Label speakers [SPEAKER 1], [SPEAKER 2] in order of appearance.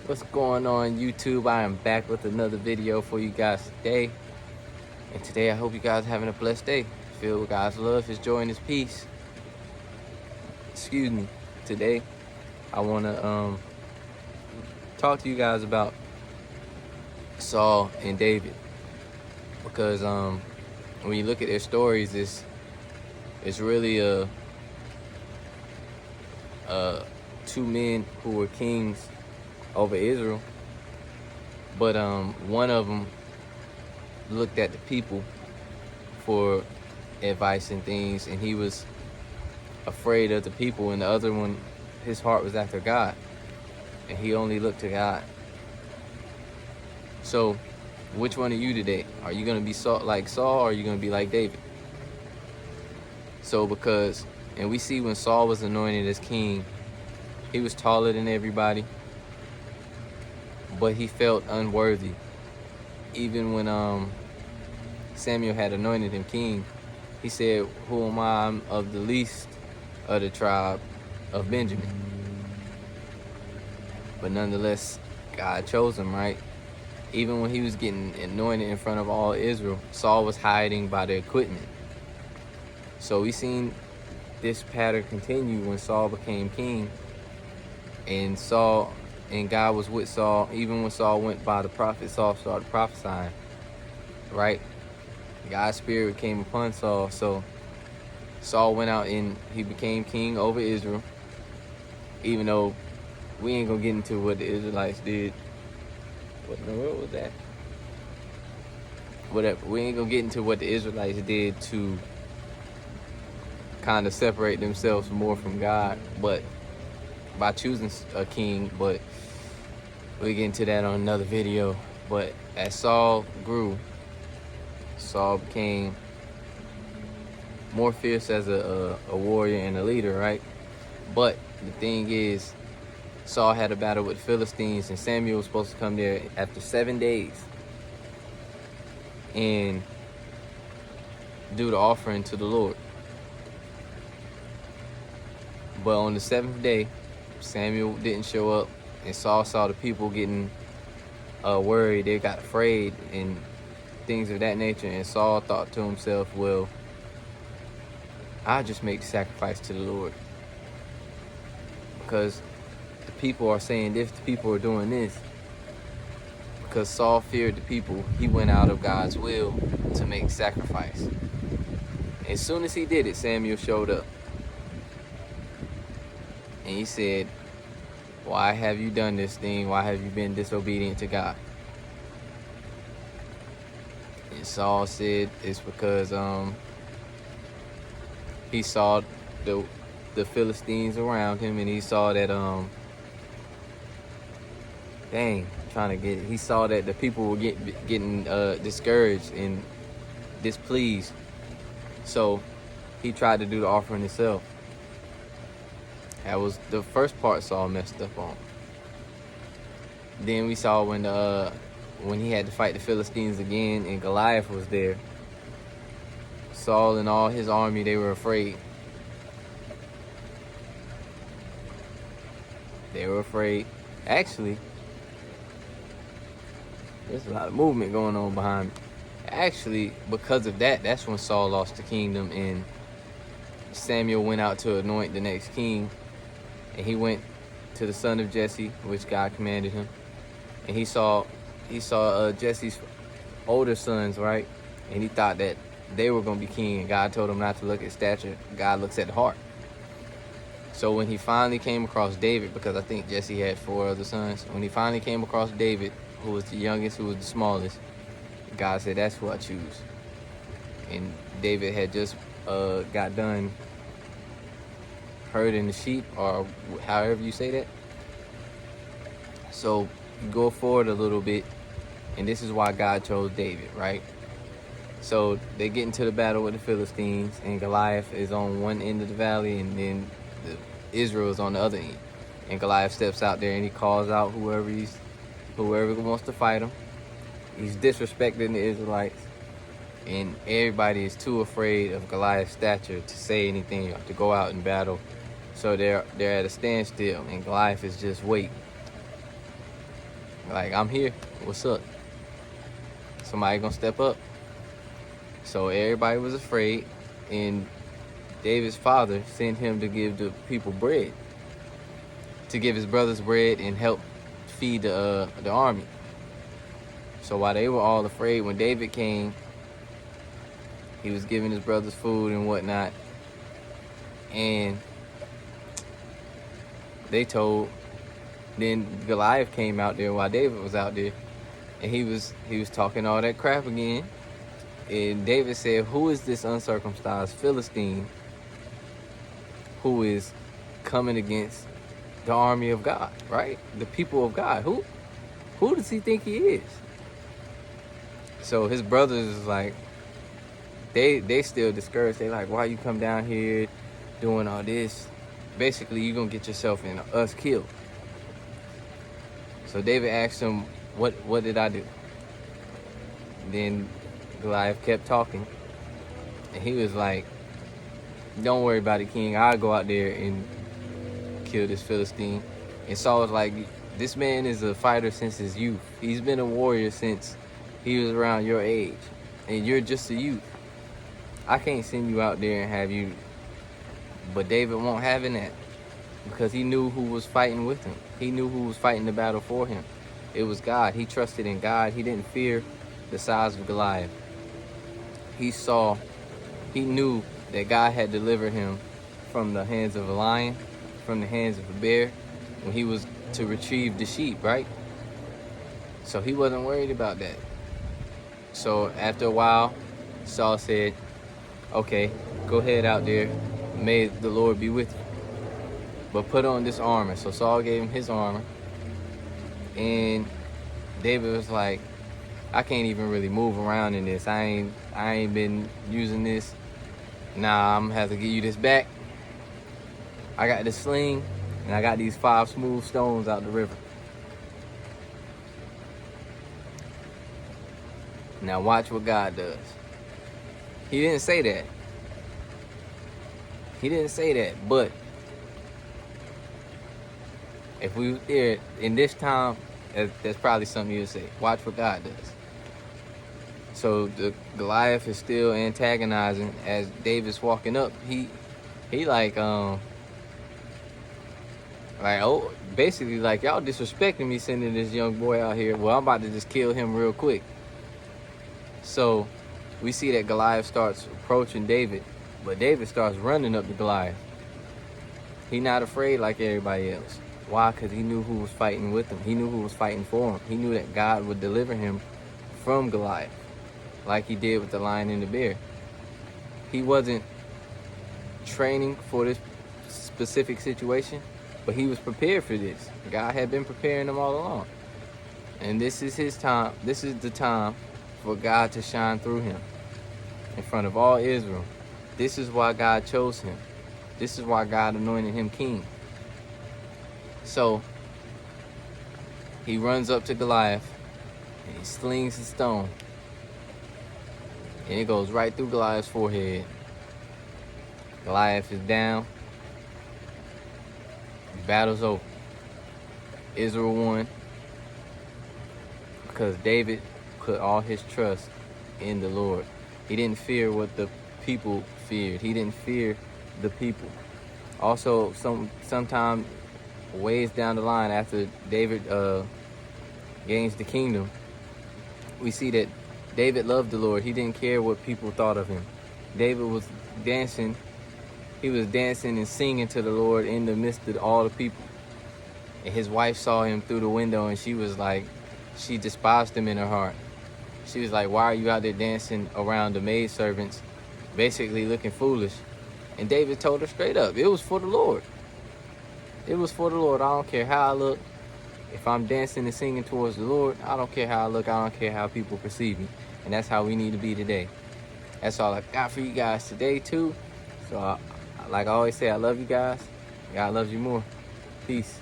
[SPEAKER 1] What's going on, YouTube? I am back with another video for you guys today. And today I hope you guys are having a blessed day, filled with God's love, His joy, and His peace. Excuse me. Today I want to talk to you guys about Saul and David, because when you look at their stories, it's really two men who were kings over Israel, but one of them looked at the people for advice and things, and he was afraid of the people, and the other one, his heart was after God, and he only looked to God. So which one are you today? Are you going to be like Saul, or are you going to be like David? So and we see when Saul was anointed as king, he was taller than everybody, but he felt unworthy. Even when Samuel had anointed him king, he said, "Who am I? I'm of the least of the tribe of Benjamin." But nonetheless, God chose him, right? Even when he was getting anointed in front of all Israel, Saul was hiding by the equipment. So we seen this pattern continue when Saul became king, and God was with Saul. Even when Saul went by the prophet, Saul started prophesying, right? God's spirit came upon Saul. So Saul went out and he became king over Israel. Even though we ain't gonna get into what the Israelites did. What in the world was that? Whatever. We ain't gonna get into what the Israelites did to kind of separate themselves more from God, but by choosing a king. But we'll get into that on another video. But as Saul grew, Saul became more fierce as a warrior and a leader, right? But the thing is, Saul had a battle with Philistines, and Samuel was supposed to come there after 7 days and do the offering to the Lord. But on the 7th day, Samuel didn't show up, and Saul saw the people getting worried. They got afraid and things of that nature, and Saul thought to himself, well, I'll just make sacrifice to the Lord, because the people are saying this, the people are doing this. Because Saul feared the people, he went out of God's will to make sacrifice. As soon as he did it, Samuel showed up, and he said, why have you done this thing? Why have you been disobedient to God? And Saul said it's because he saw the Philistines around him, and he saw that he saw that the people were getting discouraged and displeased. So he tried to do the offering himself. That was the first part Saul messed up on. Then we saw when he had to fight the Philistines again, and Goliath was there. Saul and all his army, they were afraid. They were afraid. Actually, there's a lot of movement going on behind me. Actually, because of that, that's when Saul lost the kingdom, and Samuel went out to anoint the next king. And he went to the son of Jesse, which God commanded him. And he saw Jesse's older sons, right? And he thought that they were going to be king. And God told him not to look at stature. God looks at the heart. So when he finally came across David, because I think Jesse had 4 other sons, when he finally came across David, who was the youngest, who was the smallest, God said, that's who I choose. And David had just got done herding the sheep, or however you say that. So you go forward a little bit, and this is why God chose David, right? So they get into the battle with the Philistines, and Goliath is on one end of the valley, and then Israel is on the other end. And Goliath steps out there, and he calls out whoever wants to fight him. He's disrespecting the Israelites, and everybody is too afraid of Goliath's stature to say anything or to go out and battle. So they're at a standstill, and Goliath is just waiting. Like, I'm here. What's up? Somebody gonna step up. So everybody was afraid, and David's father sent him to give the people bread, to give his brothers bread and help feed the army. So while they were all afraid, when David came, he was giving his brothers food and whatnot, and then Goliath came out there while David was out there, and he was talking all that crap again. And David said, "Who is this uncircumcised Philistine who is coming against the army of God?" Right? The people of God. Who does he think he is? So his brothers is like, they still discouraged. They like, why you come down here doing all this? Basically, you're gonna get yourself and us killed. So David asked him, what did I do? Then Goliath kept talking, and he was like, don't worry about it, King. I'll go out there and kill this Philistine. And Saul was like, this man is a fighter since his youth. He's been a warrior since he was around your age, and you're just a youth. I can't send you out there and have you. But David won't having that, because he knew who was fighting with him. He knew who was fighting the battle for him. It was God. He trusted in God. He didn't fear the size of Goliath. He knew that God had delivered him from the hands of a lion, from the hands of a bear, when he was to retrieve the sheep, right? So he wasn't worried about that. So after a while, Saul said, okay, go ahead out there. May the Lord be with you. But put on this armor. So Saul gave him his armor. And David was like, I can't even really move around in this. I ain't been using this. Nah, I'm gonna have to give you this back. I got this sling, and I got these 5 smooth stones out the river. Now watch what God does. He didn't say that. He didn't say that, but if we were there in this time, that's probably something you'd say. Watch what God does. So the Goliath is still antagonizing as David's walking up. He basically like, y'all disrespecting me sending this young boy out here. Well, I'm about to just kill him real quick. So we see that Goliath starts approaching David, but David starts running up to Goliath. He's not afraid like everybody else. Why? Because he knew who was fighting with him. He knew who was fighting for him. He knew that God would deliver him from Goliath, like he did with the lion and the bear. He wasn't training for this specific situation, but he was prepared for this. God had been preparing him all along. And this is his time. This is the time for God to shine through him in front of all Israel. This is why God chose him. This is why God anointed him king. So he runs up to Goliath and he slings the stone, and it goes right through Goliath's forehead. Goliath is down. The battle's over. Israel won because David put all his trust in the Lord. He didn't fear what the people feared. He didn't fear the people. Also, sometime ways down the line, after David gains the kingdom, we see that David loved the Lord. He didn't care what people thought of him. David was dancing. He was dancing and singing to the Lord in the midst of all the people. And his wife saw him through the window, and she was like, she despised him in her heart. She was like, why are you out there dancing around the maidservants, basically looking foolish? And David told her straight up, it was for the Lord. It was for the Lord. I don't care how I look. If I'm dancing and singing towards the Lord, I don't care how I look. I don't care how people perceive me. And that's how we need to be today. That's all I got for you guys today, too. So, like I always say, I love you guys. God loves you more. Peace.